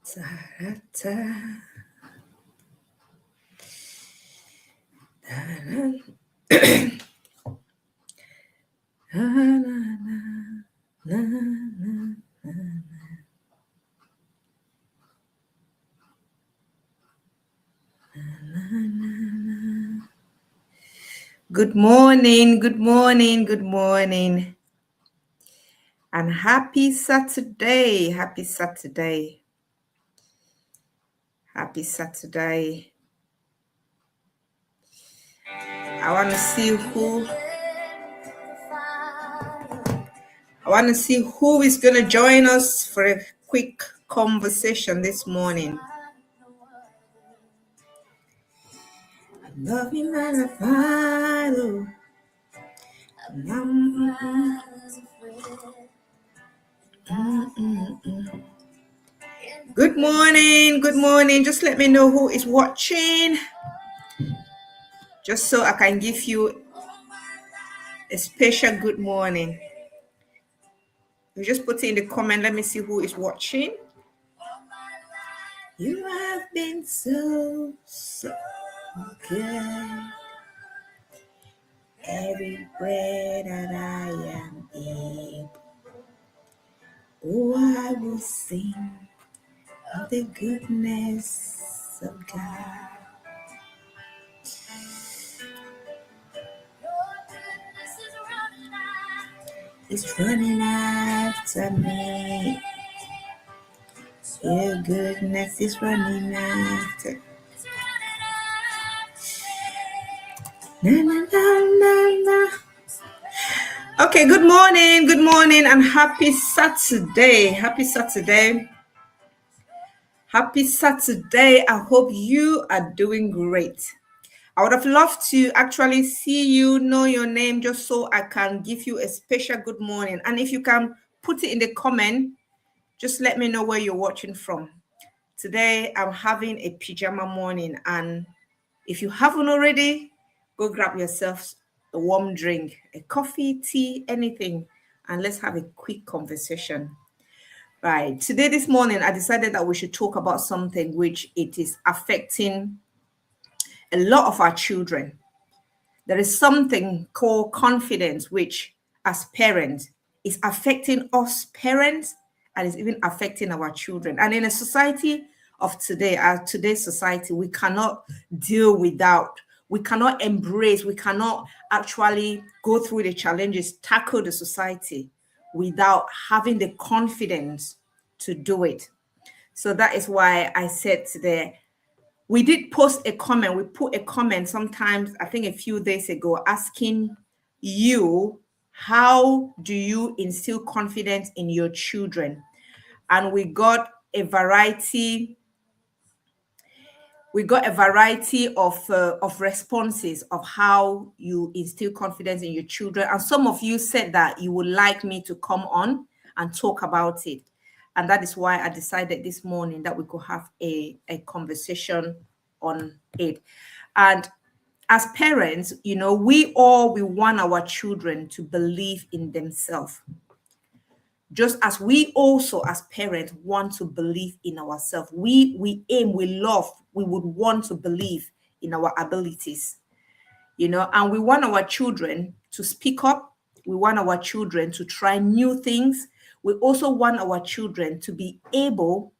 Ta-da-ta. Ta-da. Good morning, good morning, good morning. And happy Saturday, happy Saturday. Happy Saturday. I want to see who is going to join us for a quick conversation this morning. Love you, magnified. Good morning, good morning. Just let me know who is watching, just so I can give you a special good morning. You just put it in the comment. Let me see who is watching. You have been so good. Every breath that I am able, oh, I will sing of the goodness of God. It's running after me. Your goodness is running after. Na, na, na, na, na. Okay, good morning, and happy Saturday. Happy Saturday. Happy Saturday. I hope you are doing great. I would have loved to actually see you, know your name, just so I can give you a special good morning. And if you can put it in the comment, just let me know where you're watching from. Today, I'm having a pajama morning, and if you haven't already, go grab yourself a warm drink, a coffee, tea, anything, and let's have a quick conversation. Right. Today, this morning, I decided that we should talk about something which it is affecting a lot of our children. There is something called confidence, which as parents is affecting us parents and is even affecting our children. And in a society of today, today's society, we cannot deal without, we cannot embrace, we cannot actually go through the challenges, tackle the society without having the confidence to do it. So that is why I said today, we did post a comment. We put a comment sometimes, I think a few days ago, asking you, how do you instill confidence in your children? And we got a variety of responses of how you instill confidence in your children. And some of you said that you would like me to come on and talk about it. And that is why I decided this morning that we could have a conversation on it. And as parents, we want our children to believe in themselves. Just as we also as parents want to believe in ourselves. We would want to believe in our abilities, and we want our children to speak up. We want our children to try new things. We also want our children to be able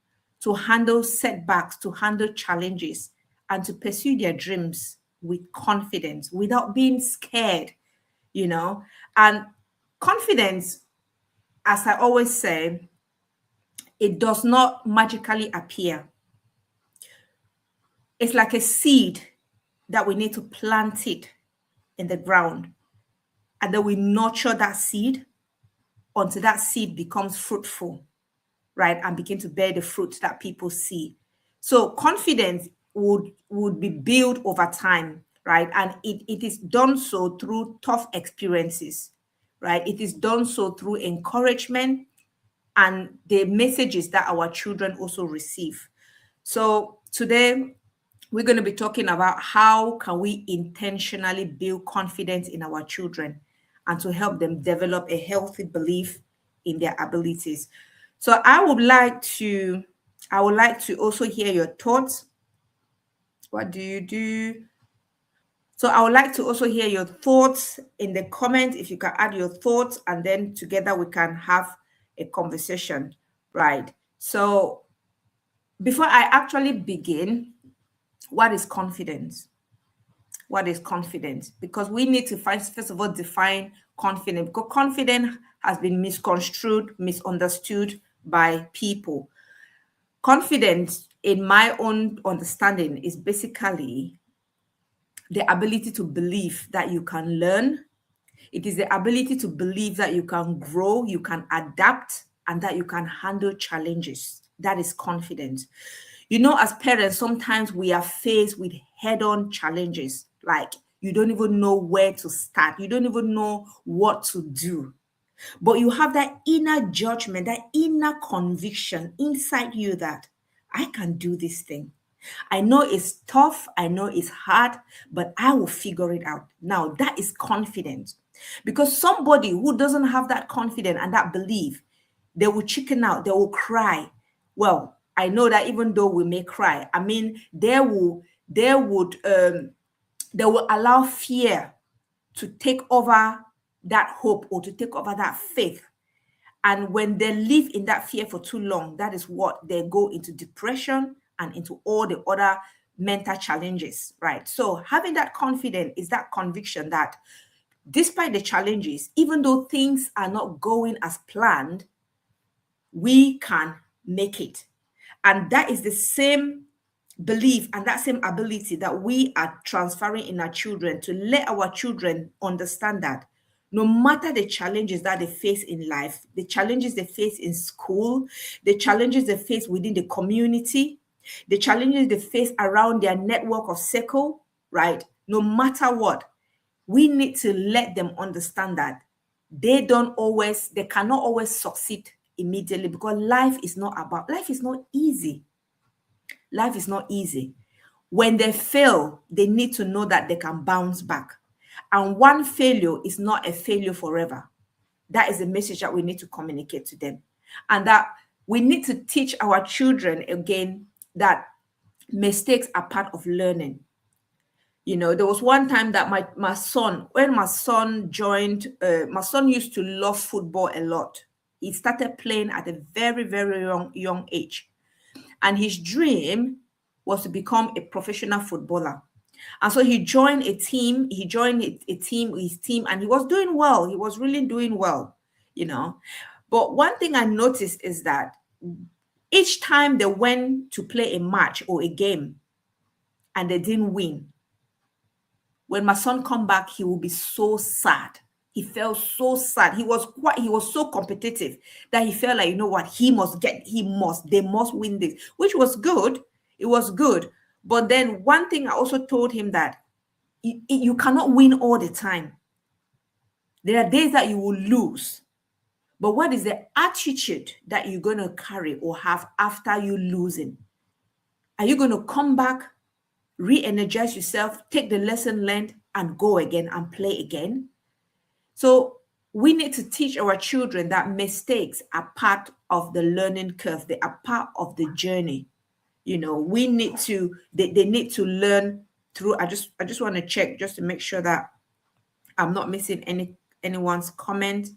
to handle setbacks, to handle challenges, and to pursue their dreams with confidence without being scared, and confidence, as I always say, it does not magically appear. It's like a seed that we need to plant it in the ground, and then we nurture that seed until that seed becomes fruitful, right? And begin to bear the fruit that people see. So confidence would be built over time, right? And it is done so through tough experiences, right? It is done so through encouragement and the messages that our children also receive. So today we're going to be talking about how can we intentionally build confidence in our children and to help them develop a healthy belief in their abilities. So I would like to I would like to also hear your thoughts. What do you do? So I would like to also hear your thoughts in the comment. If you can add your thoughts, and then together we can have a conversation, right? So before I actually begin, what is confidence? What is confidence? Because we need to first of all define confidence, because confidence has been misconstrued, misunderstood by people. Confidence, in my own understanding, is basically the ability to believe that you can learn. It is the ability to believe that you can grow, you can adapt, and that you can handle challenges. That is confidence. You know, as parents, sometimes we are faced with head-on challenges. Like, you don't even know where to start. You don't even know what to do. But you have that inner judgment, that inner conviction inside you that I can do this thing. I know it's tough, I know it's hard, but I will figure it out. Now, that is confidence. Because somebody who doesn't have that confidence and that belief, they will chicken out, they will cry. Well, I know that even though we may cry, I mean, they will allow fear to take over that hope, or to take over that faith. And when they live in that fear for too long, that is what they go into depression and into all the other mental challenges, right? So having that confidence is that conviction that despite the challenges, even though things are not going as planned, we can make it. And that is the same belief and that same ability that we are transferring in our children, to let our children understand that no matter the challenges that they face in life, the challenges they face in school, the challenges they face within the community, the challenges they face around their network of circle, right? No matter what, we need to let them understand that they cannot always succeed immediately, because life is not easy. Life is not easy. When they fail, they need to know that they can bounce back. And one failure is not a failure forever. That is the message that we need to communicate to them. And that we need to teach our children again that mistakes are part of learning. You know, there was one time that my son, when my son joined, my son used to love football a lot. He started playing at a very, very young age. And his dream was to become a professional footballer. And so he joined a team. His team, and he was doing well. He was really doing well, you know. But one thing I noticed is that each time they went to play a match or a game and they didn't win, when my son come back, he will be so sad. He felt so sad. He was so competitive that he felt like, you know what, they must win this, which was good. It was good. But then one thing I also told him that you cannot win all the time. There are days that you will lose. But what is the attitude that you're going to carry or have after you losing? Are you going to come back, re-energize yourself, take the lesson learned, and go again and play again? So we need to teach our children that mistakes are part of the learning curve. They are part of the journey. You know, they need to learn through. I just want to check just to make sure that I'm not missing anyone's comment.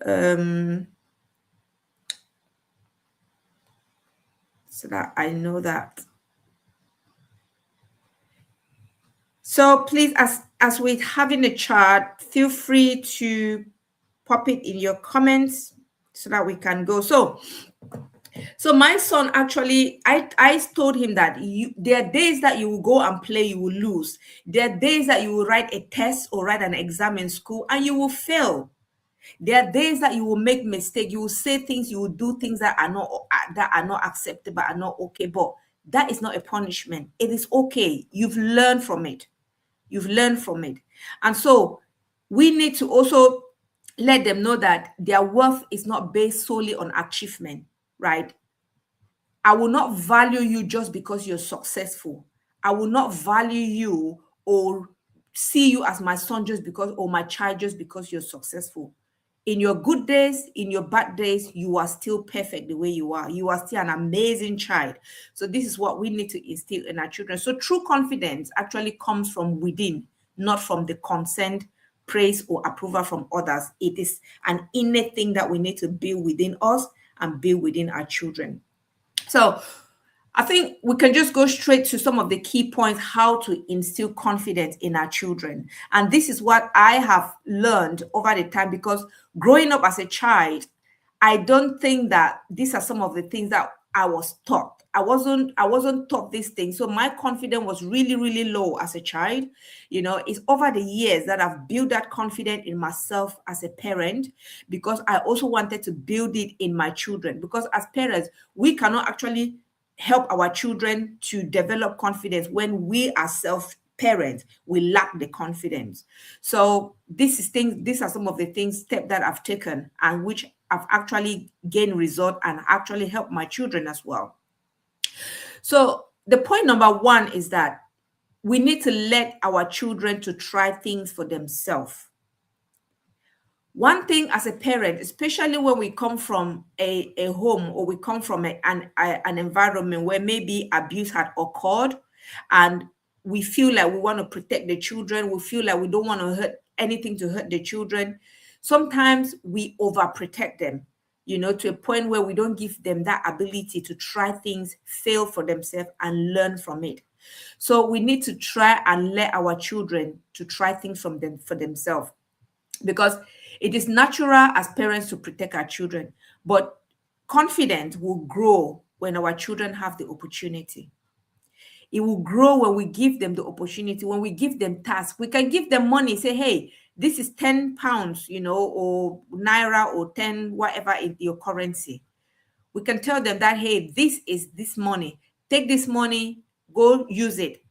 So that I know that. So please, as we're having a chat, feel free to pop it in your comments so that we can go. So my son, actually, I told him that there are days that you will go and play, you will lose. There are days that you will write a test or write an exam in school and you will fail. There are days that you will make mistakes. You will say things, you will do things that are not acceptable, are not okay. But that is not a punishment. It is okay. You've learned from it. And so we need to also let them know that their worth is not based solely on achievement, right? I will not value you just because you're successful. I will not value you or see you as my son just because, or my child just because you're successful. in your good days, in your bad days, you are still perfect the way you are. You are still an amazing child. So this is what we need to instill in our children. So true confidence actually comes from within, not from the consent, praise, or approval from others. It is an innate thing that we need to build within us and build within our children. So I think we can just go straight to some of the key points how to instill confidence in our children. And this is what I have learned over the time, because growing up as a child, I don't think that these are some of the things that I was taught. I wasn't taught these things. So my confidence was really, really low as a child. It's over the years that I've built that confidence in myself as a parent, because I also wanted to build it in my children. Because as parents, we cannot actually help our children to develop confidence when we ourselves parents, we lack the confidence. So these are some of the steps that I've taken, and which I've actually gained result and actually helped my children as well. So the point number one is that we need to let our children to try things for themselves. One thing as a parent, especially when we come from a home, or we come from an environment where maybe abuse had occurred, and we feel like we want to protect the children, we feel like we don't want to hurt anything to hurt the children. Sometimes we overprotect them, to a point where we don't give them that ability to try things, fail for themselves, and learn from it. So we need to try and let our children to try things for themselves, because it is natural as parents to protect our children, but confidence will grow when our children have the opportunity. It will grow when we give them the opportunity, when we give them tasks. We can give them money, say, hey, this is 10 pounds, or naira, or 10, whatever in your currency. We can tell them that, hey, this is this money. Take this money, go use it.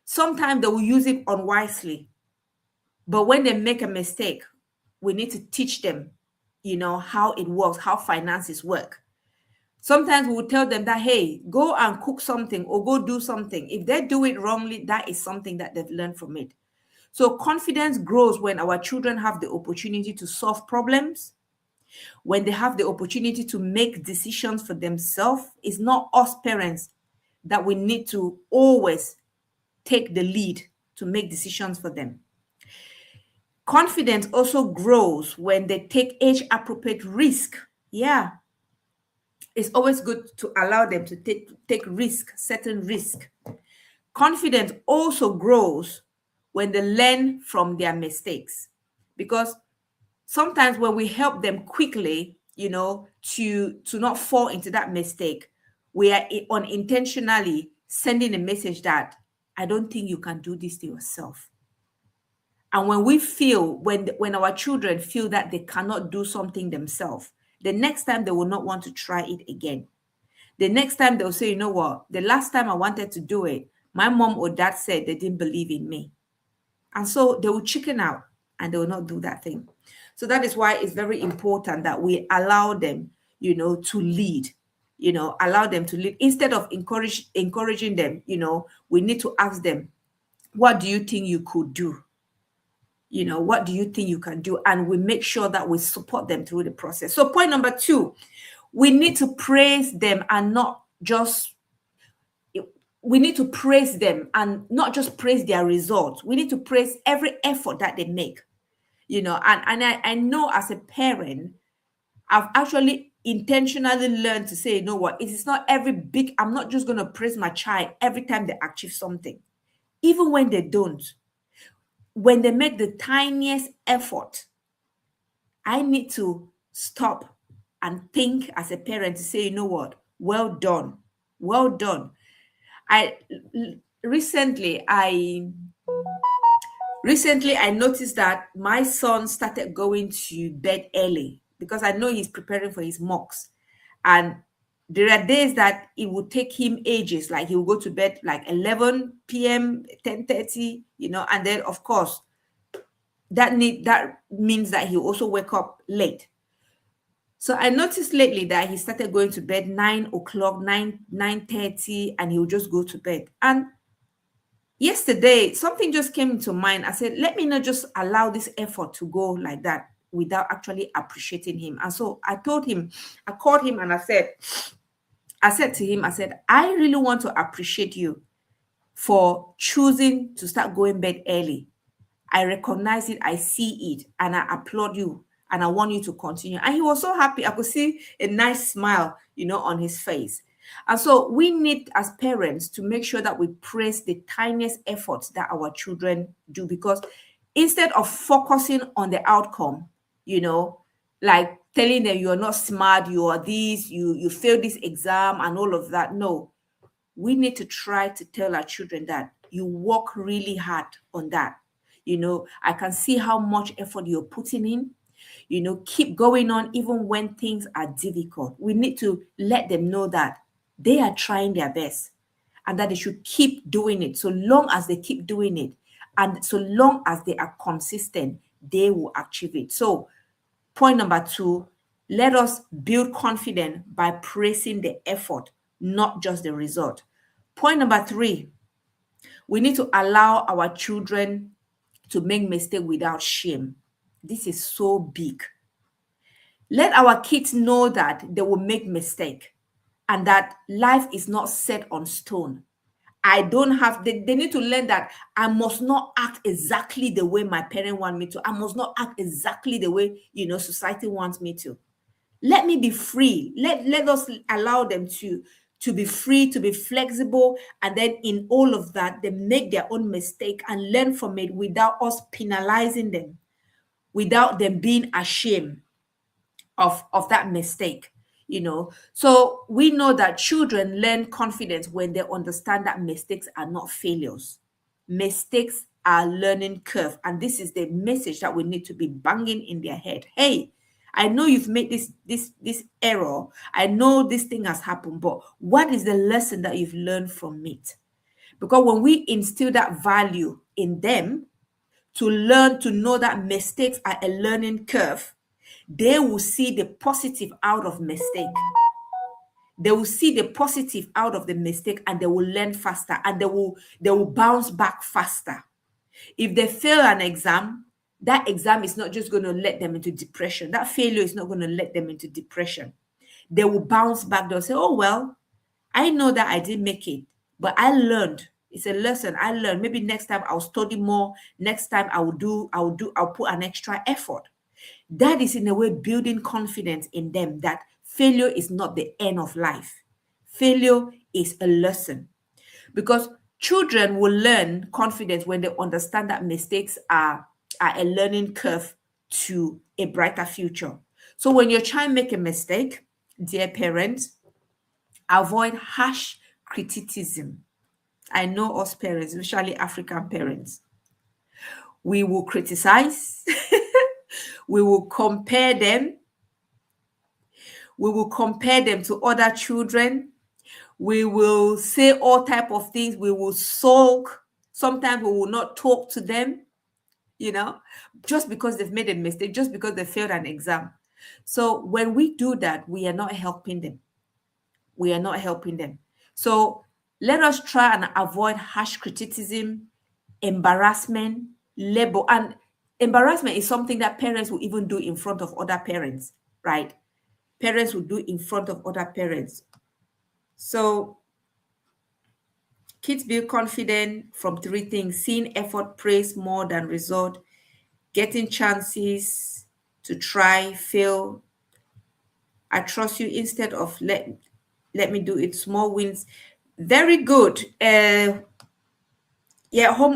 Sometimes they will use it unwisely. But when they make a mistake, we need to teach them, how it works, how finances work. Sometimes we will tell them that, hey, go and cook something or go do something. If they do it wrongly, that is something that they've learned from it. So confidence grows when our children have the opportunity to solve problems, when they have the opportunity to make decisions for themselves. It's not us parents that we need to always take the lead to make decisions for them. Confidence also grows when they take age-appropriate risk. Yeah. It's always good to allow them to take risk, certain risk. Confidence also grows when they learn from their mistakes, because sometimes when we help them quickly, to not fall into that mistake, we are unintentionally sending a message that I don't think you can do this to yourself. And when we feel, when our children feel that they cannot do something themselves, the next time they will not want to try it again. The next time they'll say, you know what, the last time I wanted to do it, my mom or dad said they didn't believe in me. And so they will chicken out and they will not do that thing. So that is why it's very important that we allow them, to lead, allow them to lead. Instead of encouraging them, we need to ask them, what do you think you could do? What do you think you can do? And we make sure that we support them through the process. So point number 2, we need to praise them and not just, we need to praise them and not just praise their results. We need to praise every effort that they make, and I know as a parent, I've actually intentionally learned to say, you know what, it is not I'm not just going to praise my child every time they achieve something, even when they don't. When they make the tiniest effort, I need to stop and think as a parent to say, you know what, well done, well done. Recently I noticed that my son started going to bed early, because I know he's preparing for his mocks. And there are days that it would take him ages, like he will go to bed like 11 p.m., 10:30, and then of course that means that he also wake up late. So I noticed lately that he started going to bed 9 o'clock, 9:30, and he would just go to bed. And yesterday, something just came into mind. I said, let me not just allow this effort to go like that. without actually appreciating him. And so I called him and I said to him, I said, I really want to appreciate you for choosing to start going bed early. I recognize it, I see it, and I applaud you, and I want you to continue. And he was so happy. I could see a nice smile, on his face. And so we need, as parents, to make sure that we praise the tiniest efforts that our children do, because instead of focusing on the outcome, like telling them you're not smart, you are this, you failed this exam and all of that. No, we need to try to tell our children that you work really hard on that. I can see how much effort you're putting in. Keep going on even when things are difficult. We need to let them know that they are trying their best and that they should keep doing it. So long as they keep doing it and so long as they are consistent, they will achieve it. So point number 2, let us build confidence by praising the effort, not just the result. Point number 3, we need to allow our children to make mistakes without shame. This is so big. Let our kids know that they will make mistake and that life is not set on stone. They need to learn that I must not act exactly the way my parent want me to. I must not act exactly the way, society wants me to. Let me be free. Let us allow them to be free, to be flexible. And then in all of that, they make their own mistake and learn from it without us penalizing them, without them being ashamed of that mistake. So we know that children learn confidence when they understand that mistakes are not failures. Mistakes are learning curve, and this is the message that we need to be banging in their head. Hey, I know you've made this error. I know this thing has happened, but what is the lesson that you've learned from it? Because when we instill that value in them, to learn to know that mistakes are a learning curve, they will see the positive out of mistake. They will see the positive out of the mistake, and they will learn faster, and they will bounce back faster. If they fail an exam, that exam is not just going to let them into depression. That failure is not going to let them into depression. They will bounce back. They'll say, oh, well, I know that I didn't make it, but I learned. It's a lesson I learned. Maybe next time I'll study more. Next time I'll put an extra effort. That is in a way building confidence in them that failure is not the end of life. Failure is a lesson, because children will learn confidence when they understand that mistakes are a learning curve to a brighter future. So when your child make a mistake, dear parents, avoid harsh criticism. I know us parents, especially African parents, we will criticize. We will compare them. We will compare them to other children. We will say all type of things. We will sulk. Sometimes we will not talk to them, just because they've made a mistake, just because they failed an exam. So when we do that, we are not helping them. We are not helping them. So let us try and avoid harsh criticism, embarrassment, label. And embarrassment is something that parents will even do in front of other parents, right? Parents will do in front of other parents. So kids build confidence from 3 things: seeing effort, praise more than result, getting chances to try, fail. I trust you instead of let me do it. Small wins. Very good. Home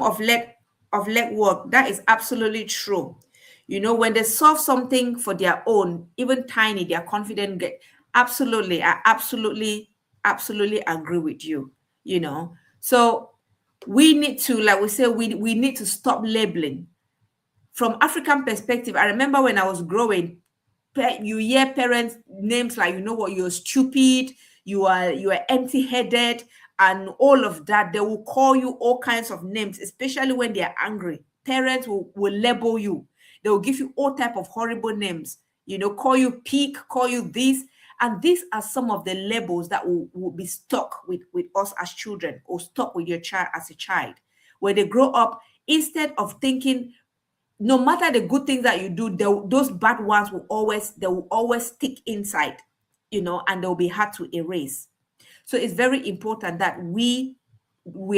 of legwork. That is absolutely true. When they solve something for their own, even tiny, their confidence get. Absolutely, I absolutely agree with you. So we need to, like we say, we need to stop labeling. From African perspective, I remember when I was growing, you hear parents names like, you're stupid, you are empty-headed, and all of that. They will call you all kinds of names, especially when they are angry. Parents will label you. They will give you all type of horrible names, call you pig, call you this. And these are some of the labels that will be stuck with us as children, or stuck with your child as a child. When they grow up, instead of thinking no matter the good things that you do, those bad ones will always stick inside, and they'll be hard to erase. So it's very important that we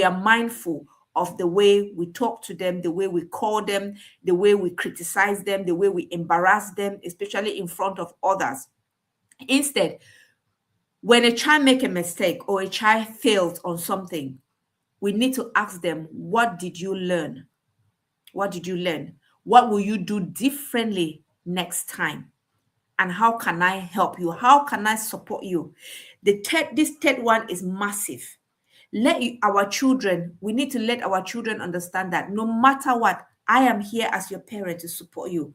are mindful of the way we talk to them, the way we call them, the way we criticize them, the way we embarrass them, especially in front of others. Instead, when a child make a mistake or a child fails on something, we need to ask them, what did you learn? What did you learn? What will you do differently next time? And how can I help you? How can I support you? This third one is massive. We need to let our children understand that no matter what, I am here as your parent to support you.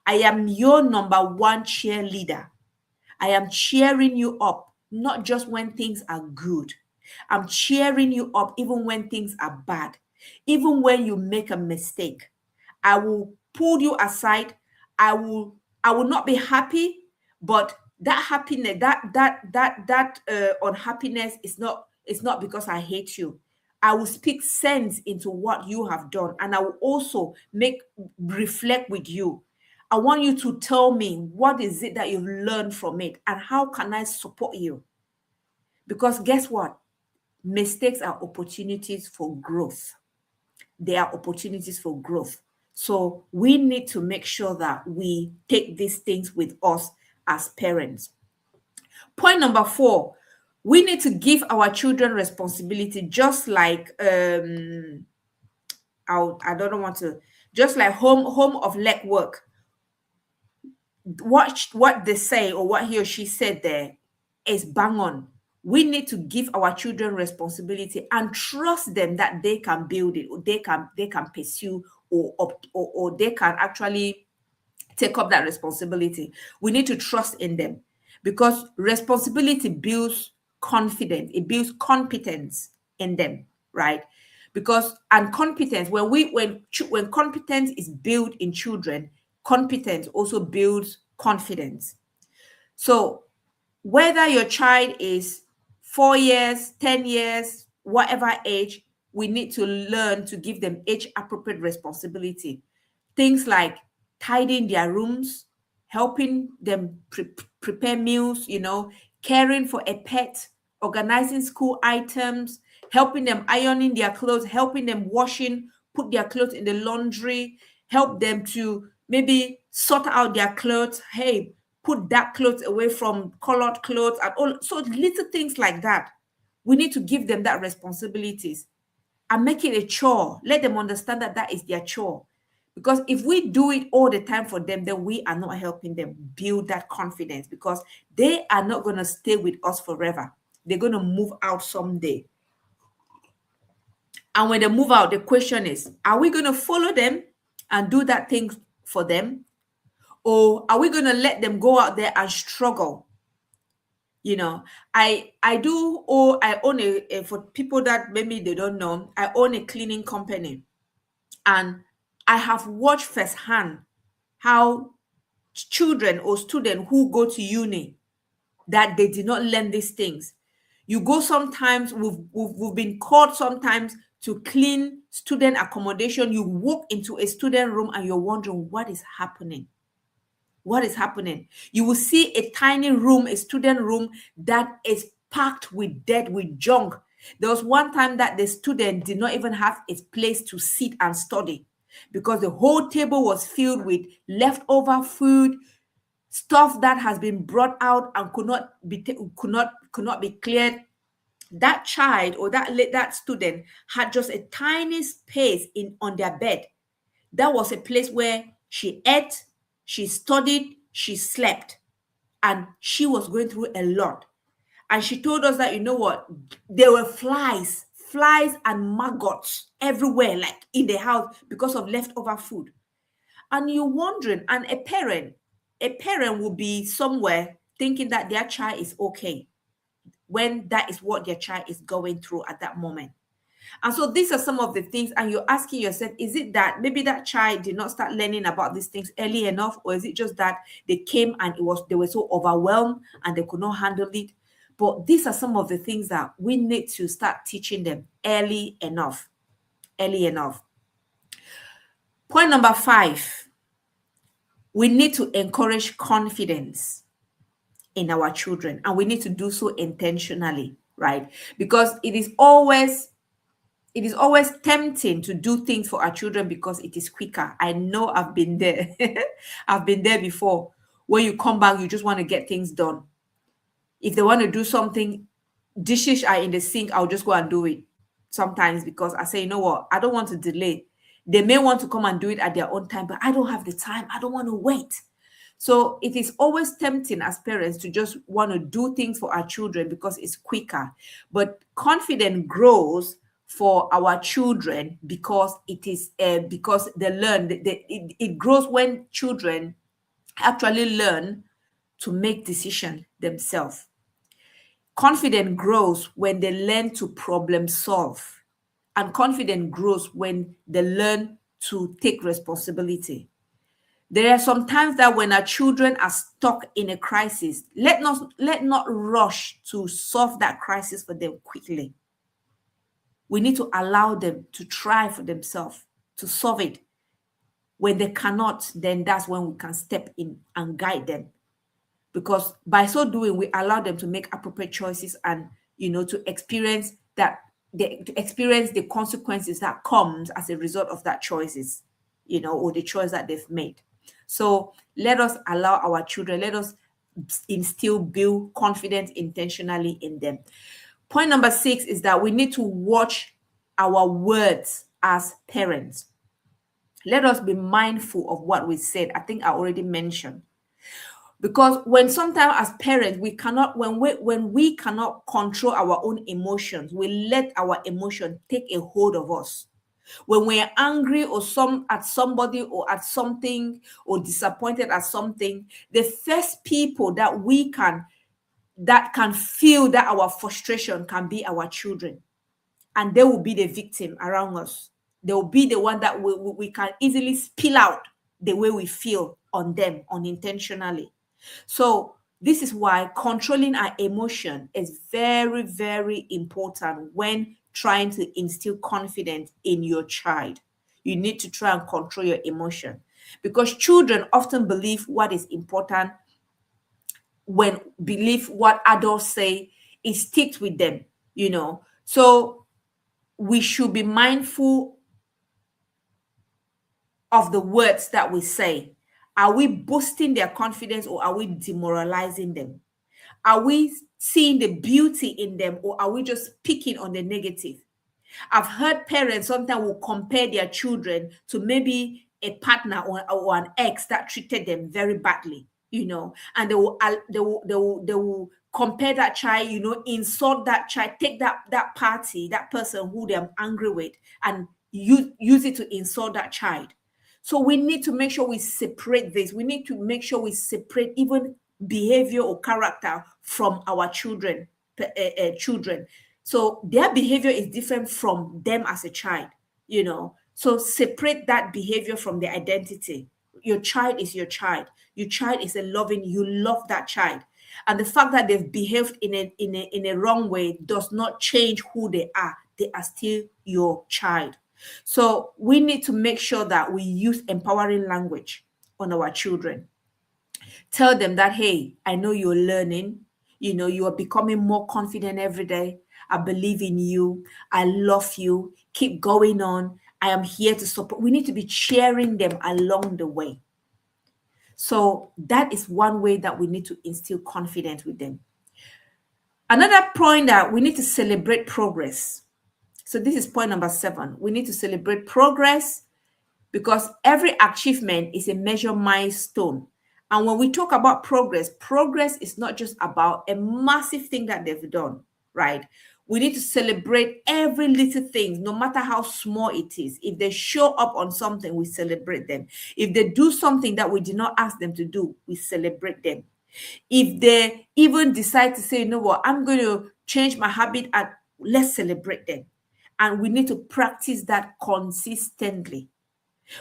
I am your number one cheerleader. I am cheering you up, not just when things are good. I'm cheering you up even when things are bad. Even when you make a mistake, I will pull you aside. I will not be happy, but that happiness, that unhappiness is not because I hate you. I will speak sense into what you have done, and I will also reflect with you. I want you to tell me what is it that you've learned from it and how can I support you? Because guess what? Mistakes are opportunities for growth. They are opportunities for growth. So we need to make sure that we take these things with us as parents. Point number 4, we need to give our children responsibility, just like I don't want to, just like home of legwork. What they say or what he or she said there is bang on. We need to give our children responsibility and trust them that they can build it, or they can pursue, or they can actually take up that responsibility. We need to trust in them, because responsibility builds confidence. It builds competence in them, right? Because competence, when competence is built in children, competence also builds confidence. So whether your child is 4 years, 10 years, whatever age, we need to learn to give them age-appropriate responsibility. Things like tidying their rooms, helping them prepare meals, caring for a pet, organizing school items, helping them ironing their clothes, helping them put their clothes in the laundry, help them to maybe sort out their clothes. Hey, put that clothes away from colored clothes, and all. So little things like that. We need to give them that responsibilities and make it a chore. Let them understand that that is their chore. Because if we do it all the time for them, then we are not helping them build that confidence, because they are not going to stay with us forever. They're going to move out someday. And when they move out, the question is, are we going to follow them and do that thing for them? Or are we going to let them go out there and struggle? I own for people that maybe they don't know, I own a cleaning company. And I have watched firsthand how children or students who go to uni, that they did not learn these things. You go sometimes, we've been called sometimes to clean student accommodation. You walk into a student room and you're wondering what is happening. What is happening? You will see a tiny room, a student room, that is packed with junk. There was one time that the student did not even have a place to sit and study, because the whole table was filled with leftover food, stuff that has been brought out and could not be cleared. That child or that student had just a tiny space on their bed. That was a place where she ate, she studied, she slept, and she was going through a lot. And she told us that, there were flies and maggots everywhere, like in the house, because of leftover food. And you're wondering, and a parent will be somewhere thinking that their child is okay, when that is what their child is going through at that moment. And so these are some of the things, and you're asking yourself, is it that maybe that child did not start learning about these things early enough, or is it just that they came and they were so overwhelmed and they could not handle it? But these are some of the things that we need to start teaching them early enough. Point number 5, we need to encourage confidence in our children, and we need to do so intentionally, right? Because it is always tempting to do things for our children because it is quicker. I know, I've been there. I've been there before. When you come back, you just want to get things done. If they want to do something, dishes are in the sink, I'll just go and do it sometimes, because I say, you know what, I don't want to delay. They may want to come and do it at their own time, but I don't have the time. I don't want to wait. So it is always tempting as parents to just want to do things for our children because it's quicker. But confidence grows for our children because it is because they learn. It grows when children actually learn to make decisions themselves. Confidence grows when they learn to problem solve, and confidence grows when they learn to take responsibility. There are some times that when our children are stuck in a crisis, let not rush to solve that crisis for them quickly. We need to allow them to try for themselves to solve it. When they cannot, then that's when we can step in and guide them. Because by so doing, we allow them to make appropriate choices and, to experience the consequences that comes as a result of that choices, or the choice that they've made. So let us allow our children, let us build confidence intentionally in them. Point number 6 is that we need to watch our words as parents. Let us be mindful of what we said. I think I already mentioned. Because when sometimes as parents, when we cannot control our own emotions, we let our emotion take a hold of us. When we're angry at somebody or at something, or disappointed at something, the first people that can feel that our frustration can be our children. And they will be the victim around us. They will be the one that we can easily spill out the way we feel on them unintentionally. So this is why controlling our emotion is very, very important when trying to instill confidence in your child. You need to try and control your emotion, because children often believe what is important. When believe what adults say, it sticks with them, So we should be mindful of the words that we say. Are we boosting their confidence, or are we demoralizing them? Are we seeing the beauty in them, or are we just picking on the negative? I've heard parents sometimes will compare their children to maybe a partner or an ex that treated them very badly, and they will compare that child, insult that child, take that person who they're angry with, and use it to insult that child. So we need to make sure we separate this. We need to make sure we separate even behavior or character from our children. So their behavior is different from them as a child, So separate that behavior from their identity. Your child is your child. Your child is you love that child. And the fact that they've behaved in a wrong way does not change who they are. They are still your child. So we need to make sure that we use empowering language on our children. Tell them that, hey, I know you're learning, you are becoming more confident every day. I believe in you. I love you. Keep going on. I am here to support. We need to be cheering them along the way. So that is one way that we need to instill confidence with them. Another point, that we need to celebrate progress. So this is point number 7. We need to celebrate progress, because every achievement is a major milestone. And when we talk about progress is not just about a massive thing that they've done, right? We need to celebrate every little thing, no matter how small it is. If they show up on something, we celebrate them. If they do something that we did not ask them to do, we celebrate them. If they even decide to say, you know what, I'm going to change my habit, and let's celebrate them. And we need to practice that consistently.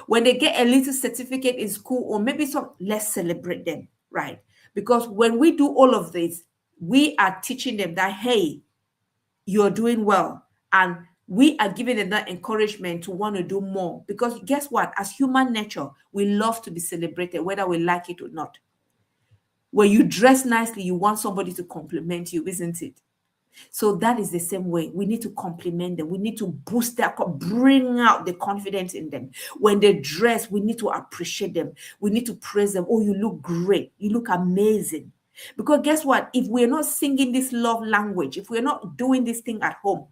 When they get a little certificate in school, or maybe let's celebrate them, right? Because when we do all of this, we are teaching them that, hey, you're doing well. And we are giving them that encouragement to want to do more. Because guess what? As human nature, we love to be celebrated, whether we like it or not. When you dress nicely, you want somebody to compliment you, isn't it? So that is the same way. We need to compliment them. We need to boost their, bring out the confidence in them. When they dress, we need to appreciate them. We need to praise them. Oh, you look great. You look amazing. Because guess what? If we're not singing this love language, if we're not doing this thing at home,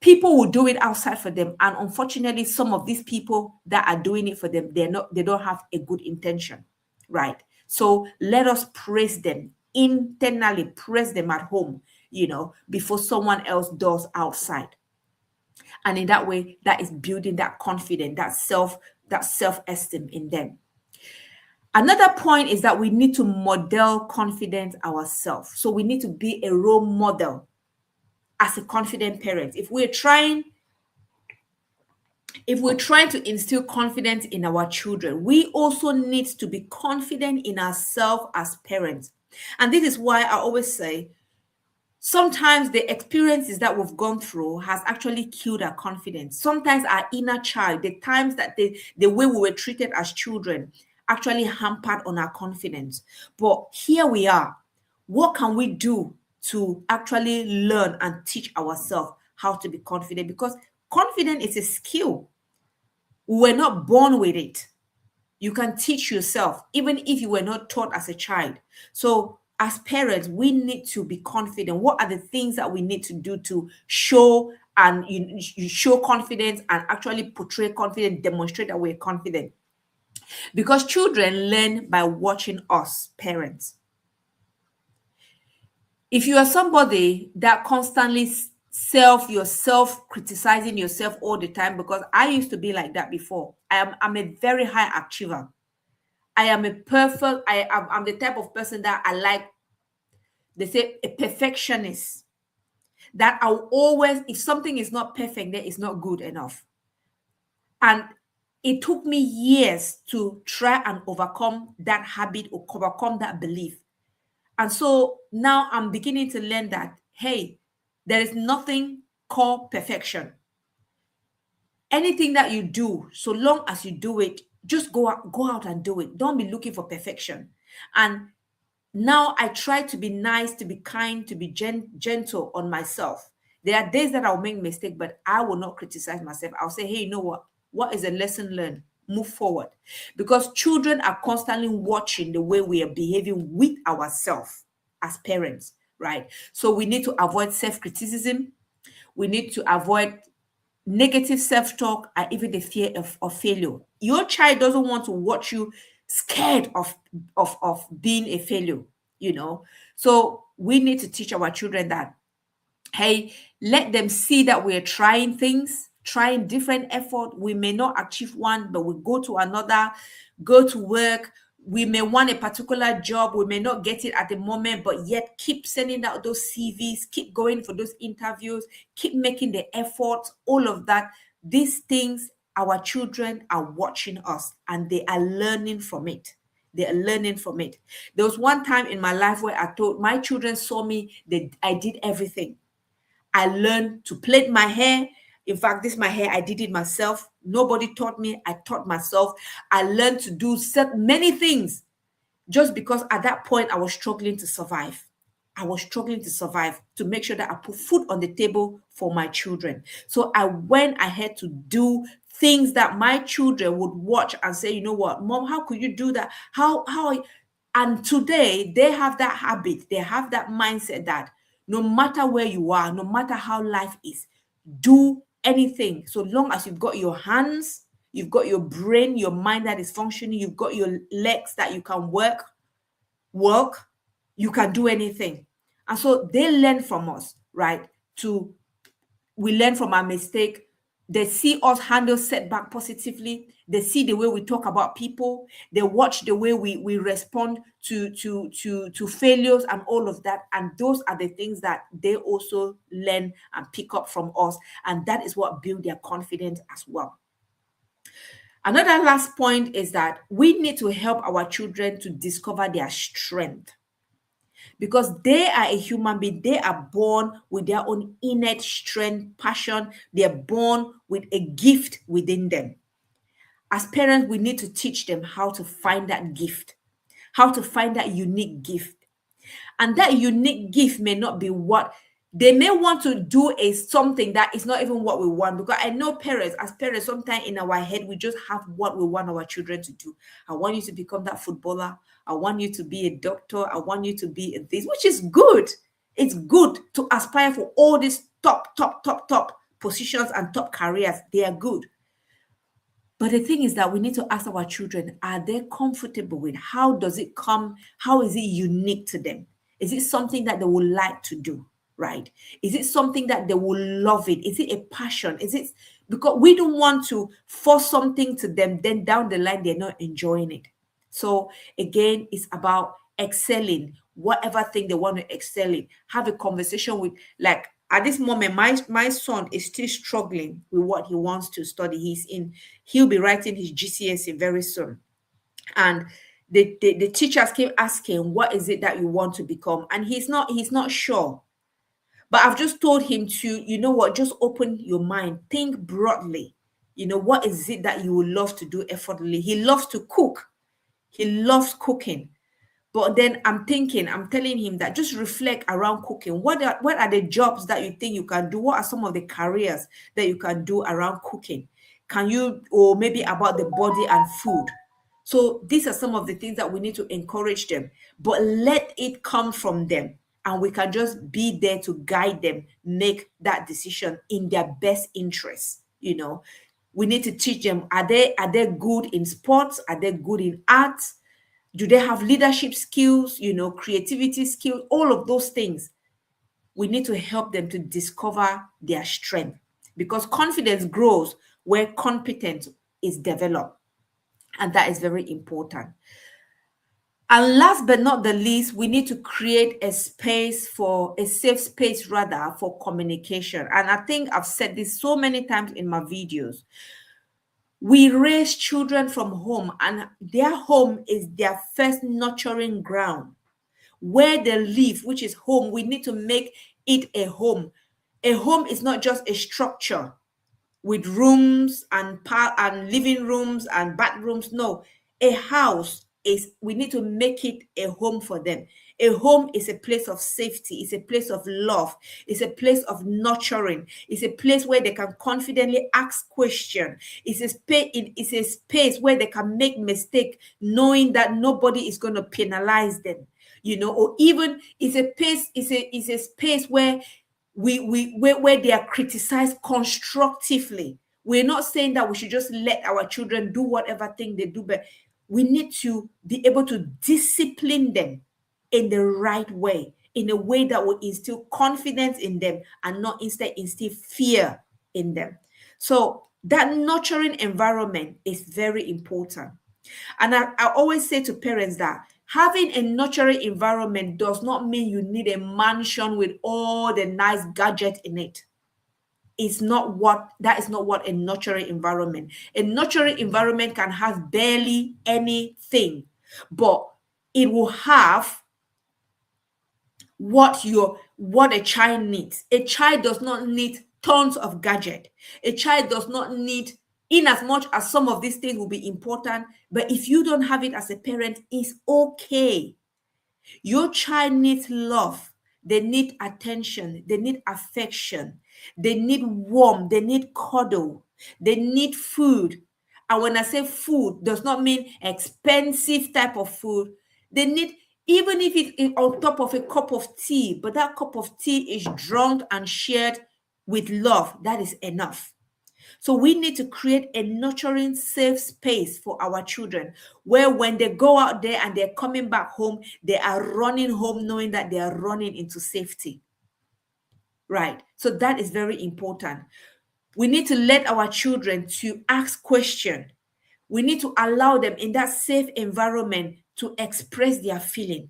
people will do it outside for them. And unfortunately, some of these people that are doing it for them, they don't have a good intention, right? So let us praise them internally, praise them at home, before someone else does outside. And in that way, that is building that confidence, that self-esteem in them. Another point is that we need to model confidence ourselves. So we need to be a role model as a confident parent. If we're trying to instill confidence in our children, we also need to be confident in ourselves as parents. And this is why I always say, sometimes the experiences that we've gone through has actually killed our confidence. Sometimes our inner child, the times that the way we were treated as children actually hampered on our confidence. But here we are. What can we do to actually learn and teach ourselves how to be confident? Because confidence is a skill. We were not born with it. You can teach yourself, even if you were not taught as a child. So as parents, we need to be confident. What are the things that we need to do to show and you show confidence and actually portray confidence, demonstrate that we're confident? Because children learn by watching us, parents. If you are somebody that constantly criticizing yourself all the time, because I used to be like that before. I'm a very high achiever. I'm the type of person that I like, they say, a perfectionist. That I'll always, if something is not perfect, then it's not good enough. And it took me years to try and overcome that habit or overcome that belief. And so now I'm beginning to learn that, hey, there is nothing called perfection. Anything that you do, so long as you do it, just go out and do it. Don't be looking for perfection. And now I try to be nice, to be kind, to be gentle on myself. There are days that I'll make mistakes, but I will not criticize myself. I'll say, hey, you know what? What is a lesson learned? Move forward. Because children are constantly watching the way we are behaving with ourselves as parents, right? So we need to avoid self-criticism. We need to avoid negative self-talk and even the fear of failure. Your child doesn't want to watch you scared of being a failure, So we need to teach our children that, hey, let them see that we're trying things, trying different effort. We may not achieve one, but we go to another, go to work. We may want a particular job. We may not get it at the moment, but yet keep sending out those CVs, keep going for those interviews, keep making the effort, all of that. These things, our children are watching us and they are learning from it. They are learning from it. There was one time in my life where I thought my children saw me, that I did everything. I learned to plait my hair. In fact, this my hair, I did it myself. Nobody taught me. I taught myself. I learned to do many things just because at that point I was struggling to survive. I was struggling to survive, to make sure that I put food on the table for my children. So I went ahead to do things that my children would watch and say, you know what, Mom, how could you do that? How? And today they have that habit. They have that mindset that no matter where you are, no matter how life is, do anything. So long as you've got your hands, you've got your brain, your mind that is functioning, you've got your legs that you can work, you can do anything. And so they learn from us, right? We learn from our mistake. They see us handle setback positively. They see the way we talk about people. They watch the way we respond to failures and all of that. And those are the things that they also learn and pick up from us. And that is what builds their confidence as well. Another last point is that we need to help our children to discover their strength. because they are a human being. They are born with their own innate strength, passion. They are born with a gift within them. As parents, we need to teach them how to find that gift, how to find that unique gift. And that unique gift may not be what they may want to do, is something that is not even what we want. Because I know parents, as parents, sometimes in our head, we just have what we want our children to do. I want you to become that footballer. I want you to be a doctor. I want you to be this, which is good. It's good to aspire for all these top positions and top careers. They are good. But the thing is that we need to ask our children, are they comfortable with? How does it come? How is it unique to them? Is it something that they would like to do, right? Is it something that they will love it? Is it a passion? Is it, because we don't want to force something to them, then down the line, they're not enjoying it. So again, it's about excelling, whatever thing they want to excel in. Have a conversation with, like, at this moment, my son is still struggling with what he wants to study. He'll be writing his GCSE very soon. And the teachers keep asking, what is it that you want to become? And he's not sure. But I've just told him to, you know what, just open your mind, think broadly. You know, what is it that you would love to do effortlessly? He loves to cook. He loves cooking. But then I'm telling him that just reflect around cooking. What are the jobs that you think you can do? What are some of the careers that you can do around cooking? Can you, or maybe about the body and food? So these are some of the things that we need to encourage them, but let it come from them. And we can just be there to guide them, make that decision in their best interest. You know, we need to teach them, are they good in sports? Are they good in arts? Do they have leadership skills, you know, creativity skills, all of those things? We need to help them to discover their strength, because confidence grows where competence is developed. And that is very important. And last but not the least, we need to create a safe space rather, for communication. And I think I've said this so many times in my videos. We raise children from home, and their home is their first nurturing ground. Where they live, which is home, we need to make it a home. A home is not just a structure with rooms and living rooms and bathrooms. No, a house is, we need to make it a home for them. A home is a place of safety. It's a place of love. It's a place of nurturing. It's a place where they can confidently ask questions. It's a space where they can make mistakes, knowing that nobody is going to penalize them. You know, or even it's a space where where they are criticized constructively. We're not saying that we should just let our children do whatever thing they do, but we need to be able to discipline them in the right way, in a way that will instill confidence in them and not instead instill fear in them. So that nurturing environment is very important. And I always say to parents that having a nurturing environment does not mean you need a mansion with all the nice gadgets in it. That is not what a nurturing environment. A nurturing environment can have barely anything, but it will have what a child needs. A child does not need tons of gadget. A child does not need, in as much as some of these things will be important, but if you don't have it as a parent, it's okay. Your child needs love. They need attention. They need affection. They need warmth. They need cuddle. They need food. And when I say food, does not mean expensive type of food. They need, even if it's on top of a cup of tea, but that cup of tea is drunk and shared with love, that is enough. So we need to create a nurturing, safe space for our children, where when they go out there and they're coming back home, they are running home knowing that they are running into safety. Right. So that is very important. We need to let our children to ask questions. We need to allow them in that safe environment to express their feeling.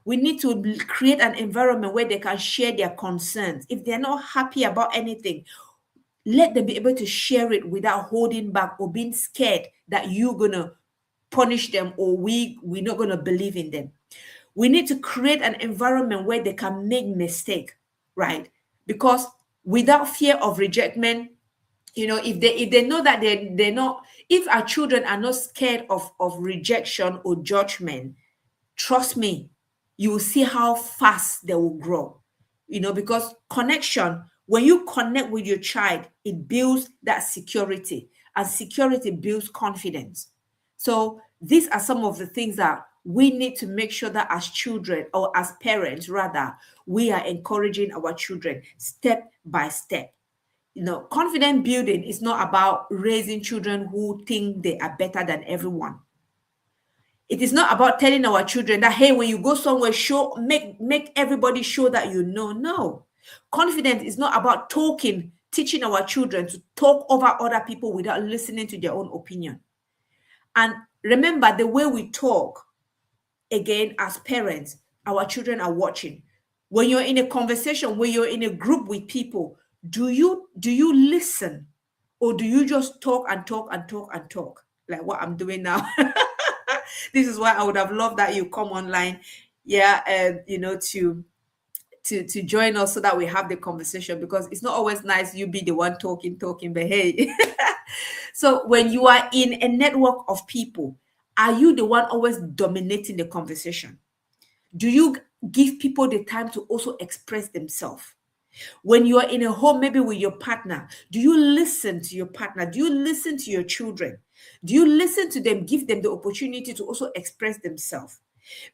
We need to create an environment where they can share their concerns. If they're not happy about anything, let them be able to share it without holding back or being scared that you're going to punish them or we're not going to believe in them. We need to create an environment where they can make mistake, right? Because without fear of rejection, if they know that they're not, if our children are not scared of rejection or judgment, trust me, you will see how fast they will grow. Because connection, when you connect with your child, it builds that security, and security builds confidence. So these are some of the things that we need to make sure that as children, or as parents rather, we are encouraging our children step by step. Confident building is not about raising children who think they are better than everyone. It is not about telling our children that, hey, when you go somewhere, make everybody show that you know. No. Confidence is not about teaching our children to talk over other people without listening to their own opinion. And remember, the way we talk, again, as parents, our children are watching. When you're in a conversation, when you're in a group with people, do you listen, or do you just talk and talk and talk and talk, like what I'm doing now? This is why I would have loved that you come online, to join us so that we have the conversation, because it's not always nice you be the one talking, but hey. So when you are in a network of people, are you the one always dominating the conversation? Do you give people the time to also express themselves? When you are in a home, maybe with your partner, do you listen to your partner? Do you listen to your children? Do you listen to them, give them the opportunity to also express themselves?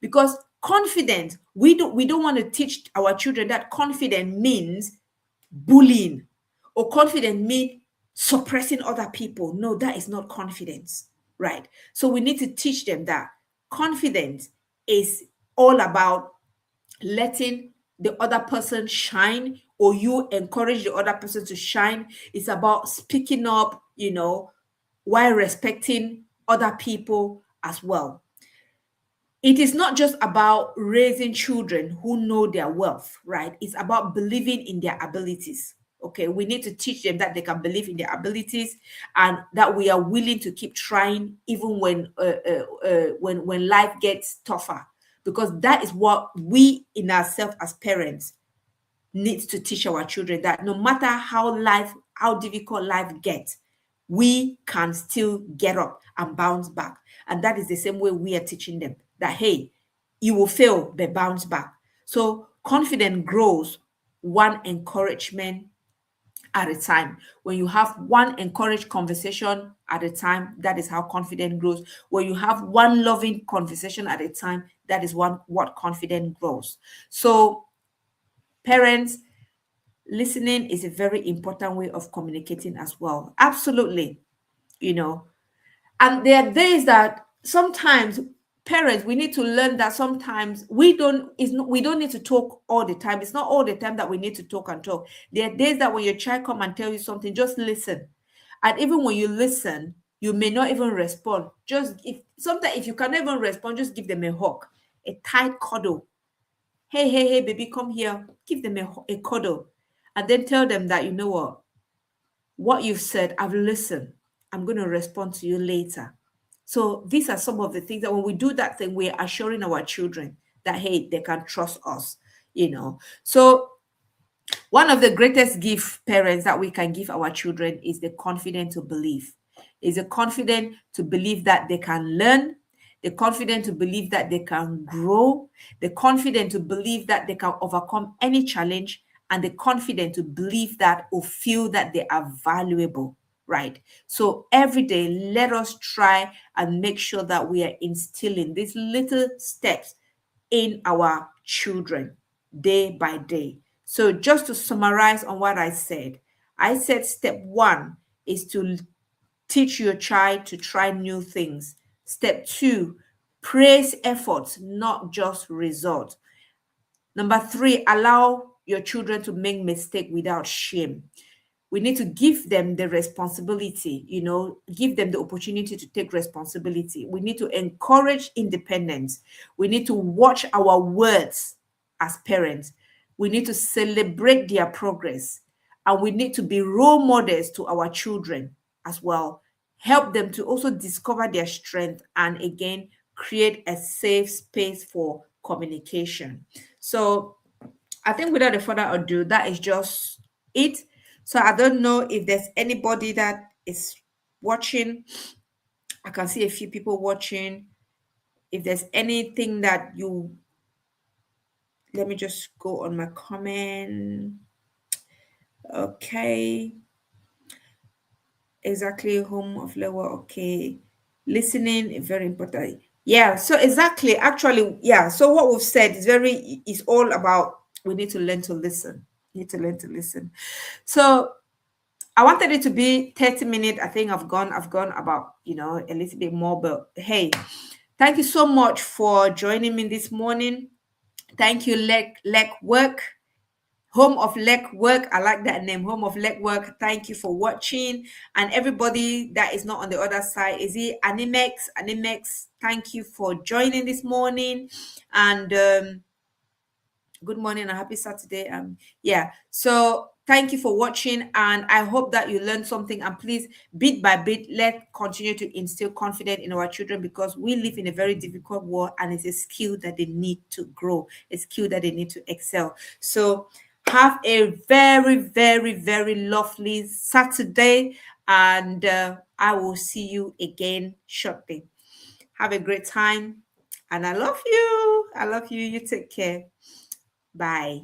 Because confidence, we don't want to teach our children that confidence means bullying, or confidence means suppressing other people. No, that is not confidence, right? So we need to teach them that confidence is all about letting the other person shine, or you encourage the other person to shine. It's about speaking up, while respecting other people as well. It is not just about raising children who know their worth, right? It's about believing in their abilities. Okay, we need to teach them that they can believe in their abilities, and that we are willing to keep trying even when life gets tougher, because that is what we in ourselves as parents need to teach our children, that no matter how difficult life gets, we can still get up and bounce back. And that is the same way we are teaching them that, hey, you will fail, but bounce back. So confidence grows one encouragement at a time. When you have one encouraged conversation at a time, that is how confidence grows. When you have one loving conversation at a time, that is what confidence grows. So parents, listening is a very important way of communicating as well. Absolutely. And there are days that sometimes parents, we need to learn that sometimes we don't need to talk all the time. It's not all the time that we need to talk and talk. There are days that when your child come and tell you something, just listen. And even when you listen, you may not even respond. Sometimes if you can't even respond, just give them a hug, a tight cuddle. Hey, baby, come here. Give them a cuddle. And then tell them that, you know what you've said, I've listened. I'm going to respond to you later. So these are some of the things that when we do that thing, we're assuring our children that, hey, they can trust us, So one of the greatest gift, parents, that we can give our children is the confidence to believe. Is the confidence to believe that they can learn, the confidence to believe that they can grow, the confidence to believe that they can overcome any challenge, and the confidence to believe that or feel that they are valuable, right? So every day, let us try and make sure that we are instilling these little steps in our children day by day. So just to summarize on what I said step 1 is to teach your child to try new things. Step 2, praise efforts, not just results. Number 3, allow your children to make mistakes without shame. We need to give them the responsibility, give them the opportunity to take responsibility. We need to encourage independence. We need to watch our words as parents. We need to celebrate their progress. And we need to be role models to our children as well. Help them to also discover their strength, and again, create a safe space for communication. So I think without a further ado, that is just it. So I don't know if there's anybody that is watching. I can see a few people watching. If there's anything that you, let me just go on my comment. Okay. Exactly, home of level. Okay. Listening is very important. Yeah, so exactly. Actually, yeah. So what we've said is all about we need to learn to listen. Need to learn to listen. So I wanted it to be 30 minutes. I think I've gone about, a little bit more, but hey, thank you so much for joining me this morning. Thank you, Lek Work. Home of Lek Work. I like that name, Home of Lek Work. Thank you for watching. And everybody that is not on the other side, is it Animex? Animex, thank you for joining this morning. And good morning and happy Saturday. Yeah. So thank you for watching, and I hope that you learned something. And please, bit by bit, let's continue to instill confidence in our children, because we live in a very difficult world, and it's a skill that they need to grow, a skill that they need to excel. So have a very, very, very lovely Saturday, and I will see you again shortly. Have a great time, and I love you. I love you. You take care. Bye.